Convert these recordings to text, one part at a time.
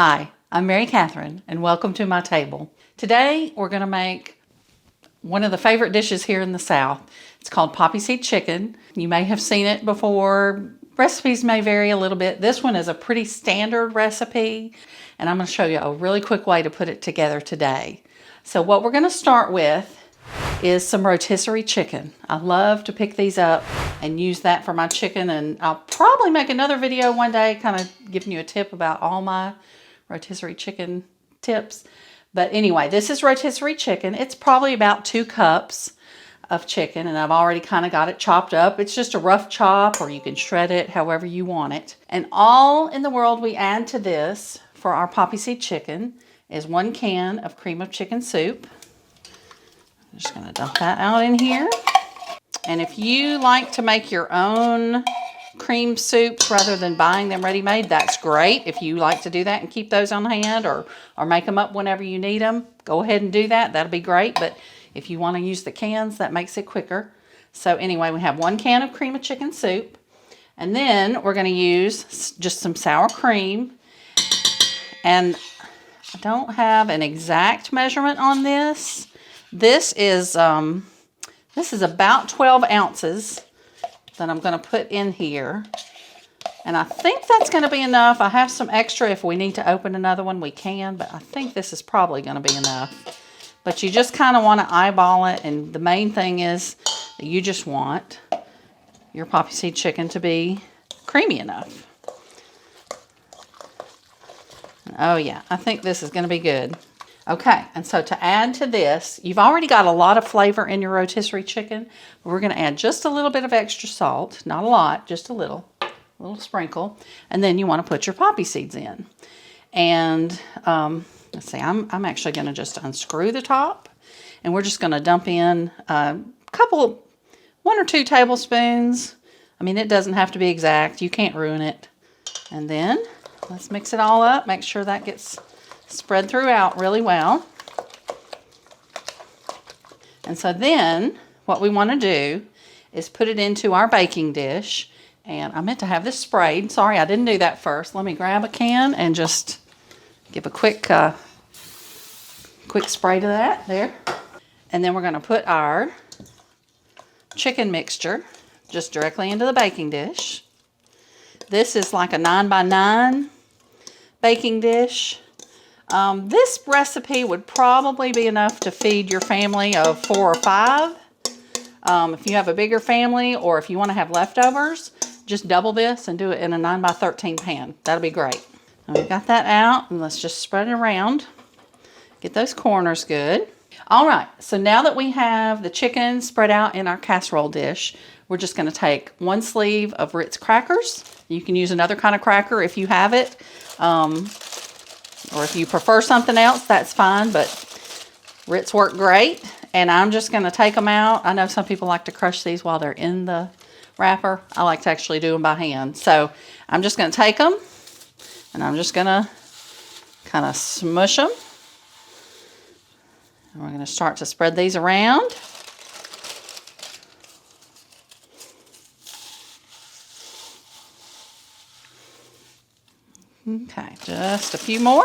Hi, I'm Mary Catherine, and welcome to my table. Today, we're going to make one of the favorite dishes here in the South. It's called Poppy Seed Chicken. You may have seen it before. Recipes may vary a little bit. This one is a pretty standard recipe, and I'm going to show you a really quick way to put it together today. So what we're going to start with is some rotisserie chicken. I love to pick these up and use that for my chicken, and I'll probably make another video one day kind of giving you a tip about all my rotisserie chicken tips. But anyway, this is rotisserie chicken. It's probably about 2 cups of chicken, and I've already kind of got it chopped up. It's just a rough chop, or you can shred it however you want it. And all in the world we add to this for our poppy seed chicken is 1 can of cream of chicken soup. I'm just going to dump that out in here. And if you like to make your own cream soups rather than buying them ready-made, that's great. If you like to do that and keep those on hand, or make them up whenever you need them, go ahead and do that. That'll be great. But if you want to use the cans, that makes it quicker. So anyway, we have 1 can of cream of chicken soup. And then we're going to use just some sour cream. And I don't have an exact measurement on this. This is about 12 ounces that I'm going to put in here. And I think that's going to be enough. I have some extra. If we need to open another one, we can. But I think this is probably going to be enough. But you just kind of want to eyeball it. And the main thing is that you just want your poppy seed chicken to be creamy enough. Oh yeah, I think this is going to be good. Okay, and so to add to this, you've already got a lot of flavor in your rotisserie chicken. We're going to add just a little bit of extra salt. Not a lot, just a little sprinkle. And then you want to put your poppy seeds in. And let's see, I'm actually going to just unscrew the top. And we're just going to dump in a couple, 1 or 2 tablespoons. I mean, it doesn't have to be exact. You can't ruin it. And then let's mix it all up. Make sure that gets spread throughout really well. And so then what we want to do is put it into our baking dish. And I meant to have this sprayed. Sorry, I didn't do that first. Let me grab a can and just give a quick spray to that there. And then we're going to put our chicken mixture just directly into the baking dish. This is like a 9x9 baking dish. This recipe would probably be enough to feed your family of 4 or 5. If you have a bigger family, or if you want to have leftovers, just double this and do it in a 9x13 pan. That'll be great. And we've got that out, and let's just spread it around. Get those corners good. All right, so now that we have the chicken spread out in our casserole dish, we're just going to take 1 sleeve of Ritz crackers. You can use another kind of cracker if you have it. Or if you prefer something else, that's fine, but Ritz work great. And I'm just going to take them out. I know some people like to crush these while they're in the wrapper. I like to actually do them by hand. So I'm just going to take them, and I'm just going to kind of smush them. And we're going to start to spread these around. Okay, just a few more.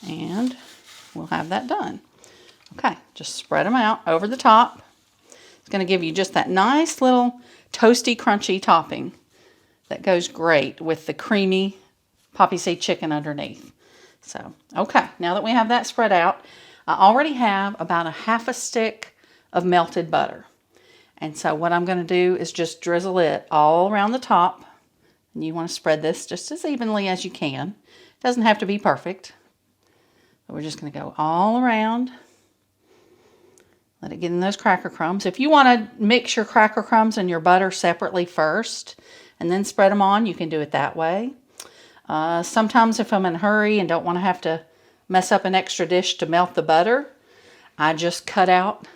And we'll have that done. Okay, just spread them out over the top. It's going to give you just that nice little toasty, crunchy topping that goes great with the creamy poppy seed chicken underneath. So, okay, now that we have that spread out, I already have about a 1/2 stick of melted butter. And so what I'm going to do is just drizzle it all around the top. And you want to spread this just as evenly as you can. It doesn't have to be perfect. But we're just going to go all around. Let it get in those cracker crumbs. If you want to mix your cracker crumbs and your butter separately first and then spread them on, you can do it that way. Sometimes if I'm in a hurry and don't want to have to mess up an extra dish to melt the butter, I just cut out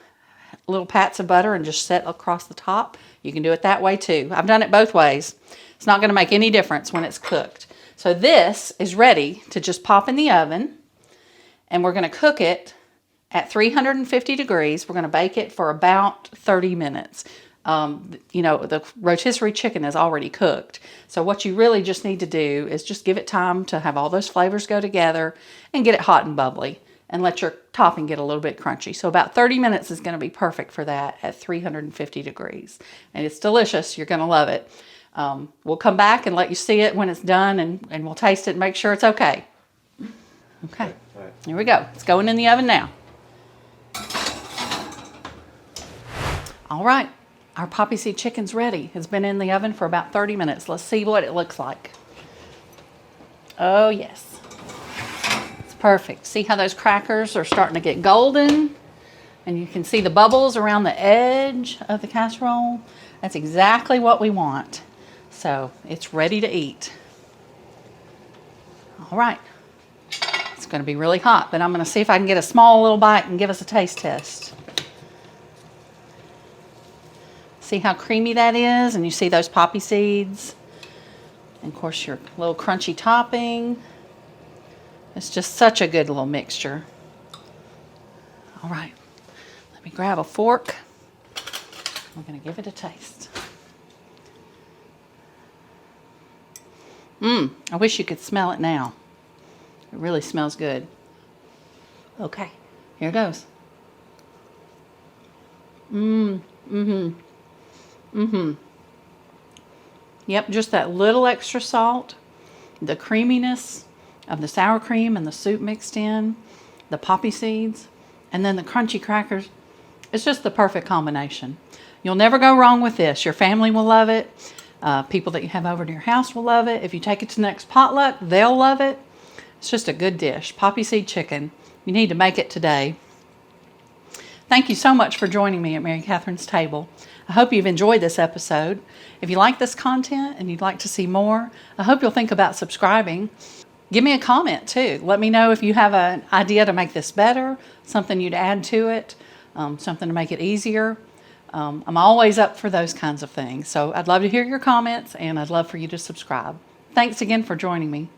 little pats of butter and just set across the top. You can do it that way too. I've done it both ways. It's not going to make any difference when it's cooked. So this is ready to just pop in the oven, and we're going to cook it at 350 degrees. We're going to bake it for about 30 minutes. you know, the rotisserie chicken is already cooked. So what you really just need to do is just give it time to have all those flavors go together and get it hot and bubbly and let your topping get a little bit crunchy. So about 30 minutes is going to be perfect for that at 350 degrees. And it's delicious. You're going to love it. We'll come back and let you see it when it's done, and we'll taste it and make sure it's okay. Okay, here we go. It's going in the oven now. All right. Our poppy seed chicken's ready. It's been in the oven for about 30 minutes. Let's see what it looks like. Oh, yes. It's perfect. See how those crackers are starting to get golden? And you can see the bubbles around the edge of the casserole. That's exactly what we want. So it's ready to eat. All right. It's going to be really hot, but I'm going to see if I can get a small little bite and give us a taste test. See how creamy that is? And you see those poppy seeds? And of course your little crunchy topping. It's just such a good little mixture. All right, let me grab a fork. We're gonna give it a taste. I wish you could smell it now. It really smells good. Okay, here goes. Yep, just that little extra salt, the creaminess of the sour cream and the soup mixed in, the poppy seeds, and then the crunchy crackers. It's just the perfect combination. You'll never go wrong with this. Your family will love it. People that you have over to your house will love it. If you take it to the next potluck, they'll love it. It's just a good dish. Poppy seed chicken. You need to make it today. Thank you so much for joining me at Mary Catherine's Table. I hope you've enjoyed this episode. If you like this content and you'd like to see more, I hope you'll think about subscribing. Give me a comment too. Let me know if you have an idea to make this better, something you'd add to it, something to make it easier. I'm always up for those kinds of things. So I'd love to hear your comments, and I'd love for you to subscribe. Thanks again for joining me.